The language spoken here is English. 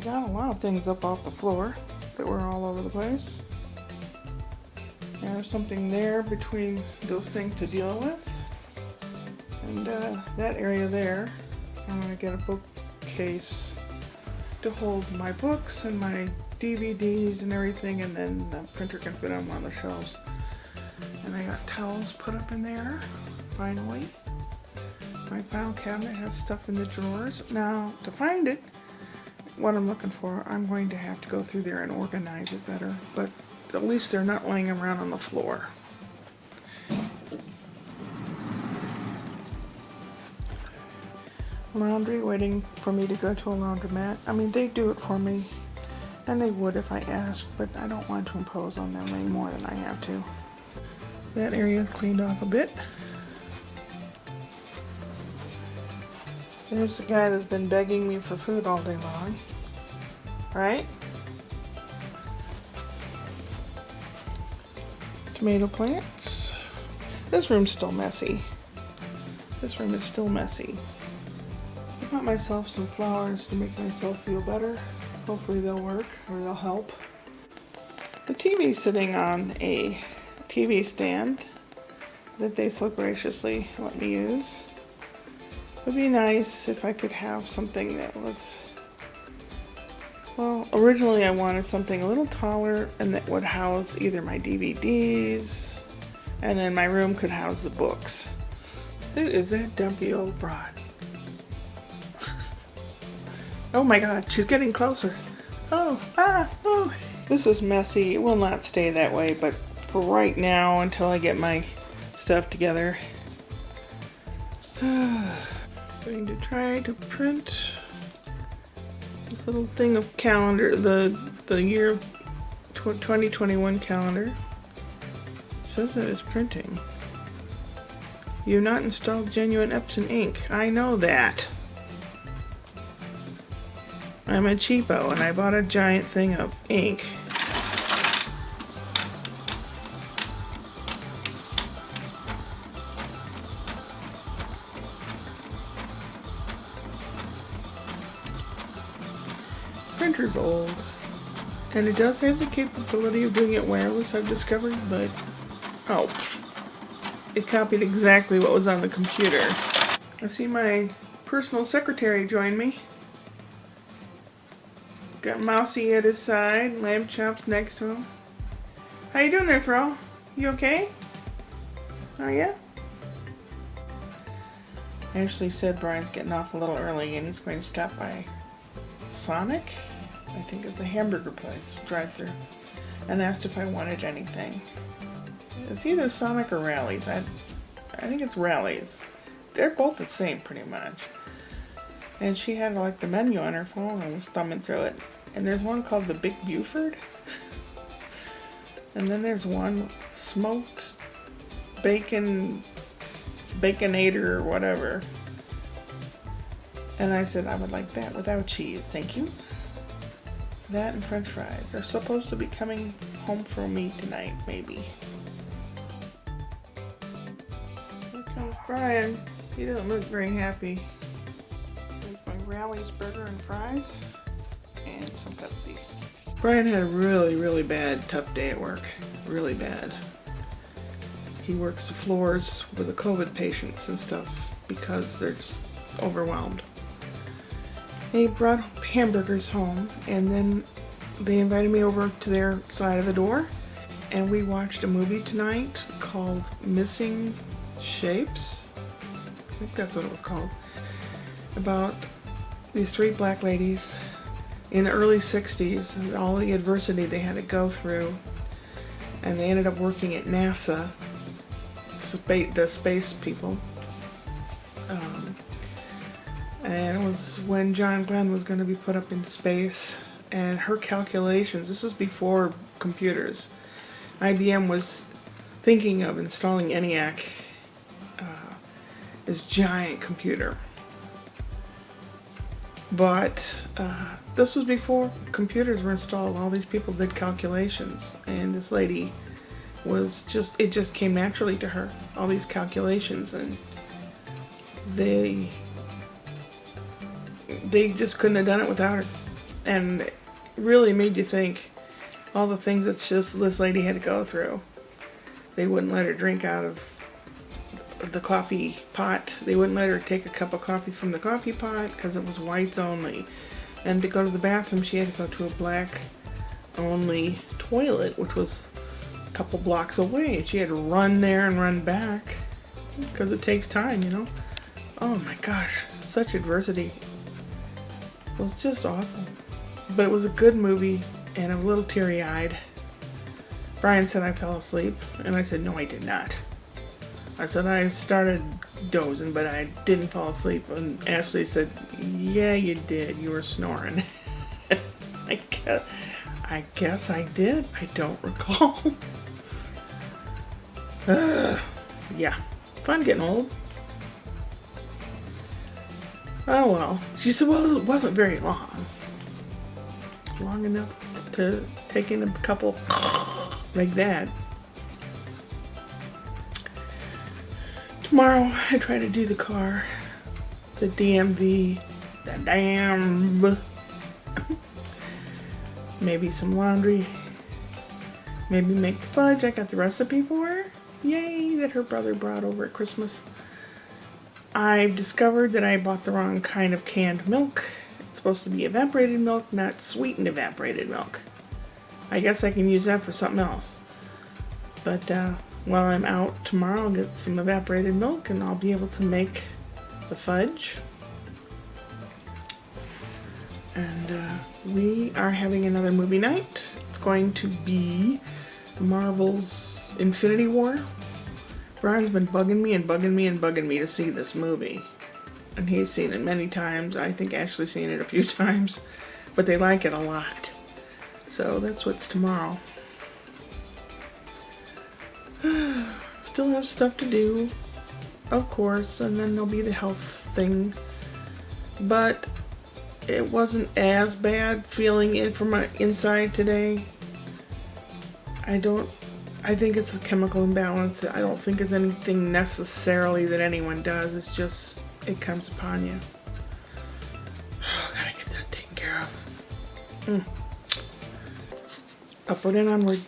got a lot of things up off the floor that were all over the place. There's something there between those things to deal with. And that area there, I'm going to get a bookcase to hold my books and my DVDs and everything, and then the printer can fit on one of the shelves. And I got towels put up in there, finally. My file cabinet has stuff in the drawers. Now, to find it, what I'm looking for, I'm going to have to go through there and organize it better, but at least they're not laying around on the floor. Laundry, waiting for me to go to a laundromat. I mean, they do it for me, and they would if I asked, but I don't want to impose on them any more than I have to. That area is cleaned off a bit. There's the guy that's been begging me for food all day long. Right? Tomato plants. This room's still messy. This room is still messy. I bought myself some flowers to make myself feel better. Hopefully they'll work or they'll help. The TV's sitting on a TV stand that they so graciously let me use. It would be nice if I could have something that was, well, originally I wanted something a little taller and that would house either my DVDs, and then my room could house the books. Who is that dumpy old broad? Oh my god, she's getting closer. Oh. This is messy. It will not stay that way, but for right now, until I get my stuff together, going to try to print this little thing of calendar, the year 2021 calendar. It says that it's printing. You've not installed genuine Epson ink. I know that. I'm a cheapo and I bought a giant thing of ink. Printer's old, and it does have the capability of doing it wireless, I've discovered, but it copied exactly what was on the computer. I see my personal secretary join me. Got Mousy at his side, Lamb Chops next to him. How you doing there, Throw? You okay? Oh yeah? Ashley said Brian's getting off a little early and he's going to stop by Sonic? I think it's a hamburger place, drive-thru, and asked if I wanted anything. It's either Sonic or Rally's. I think it's Rally's. They're both the same, pretty much. And she had like the menu on her phone and was thumbing through it. And there's one called the Big Buford. And then there's one smoked baconator or whatever. And I said I would like that without cheese, thank you. That and french fries. They're supposed to be coming home for me tonight, maybe. Here comes Brian. He doesn't look very happy. Like my Rally's burger and fries and some Pepsi. Brian had a really bad, tough day at work. Really bad. He works the floors with the COVID patients and stuff because they're just overwhelmed. They brought hamburgers home, and then they invited me over to their side of the door, and we watched a movie tonight called Missing Shapes. I think that's what it was called. About these three black ladies in the early 60s and all the adversity they had to go through, and they ended up working at NASA, the space people. And it was when John Glenn was going to be put up into space, and her calculations, this is before computers. IBM was thinking of installing ENIAC, this giant computer. But this was before computers were installed. All these people did calculations, and this lady it just came naturally to her, all these calculations, and they just couldn't have done it without her. And it really made you think all the things that this lady had to go through. They wouldn't let her drink out of the coffee pot. They wouldn't let her take a cup of coffee from the coffee pot because it was whites only. And to go to the bathroom, she had to go to a black only toilet, which was a couple blocks away. She had to run there and run back because it takes time, you know. Oh my gosh, such adversity. It was just awful. But it was a good movie, and I'm a little teary-eyed. Brian said I fell asleep, and I said, no, I did not. I said I started dozing, but I didn't fall asleep. And Ashley said, yeah, you did. You were snoring. I guess I did. I don't recall. Yeah, fun getting old. Oh well. She said, well, it wasn't very long. Long enough to take in a couple like that. Tomorrow I try to do the car, the DMV, the damn. Maybe some laundry. Maybe make the fudge. I got the recipe for her. Yay, that her brother brought over at Christmas. I've discovered that I bought the wrong kind of canned milk. It's supposed to be evaporated milk, not sweetened evaporated milk. I guess I can use that for something else. But while I'm out tomorrow, I'll get some evaporated milk and I'll be able to make the fudge. And we are having another movie night. It's going to be Marvel's Infinity War. Brian's been bugging me and bugging me and bugging me to see this movie. And he's seen it many times. I think Ashley's seen it a few times. But they like it a lot. So that's what's tomorrow. Still have stuff to do, of course, and then there'll be the health thing. But it wasn't as bad feeling it from my inside today. I think it's a chemical imbalance. I don't think it's anything necessarily that anyone does. It's just, it comes upon you. Gotta get that taken care of. Upward and onward.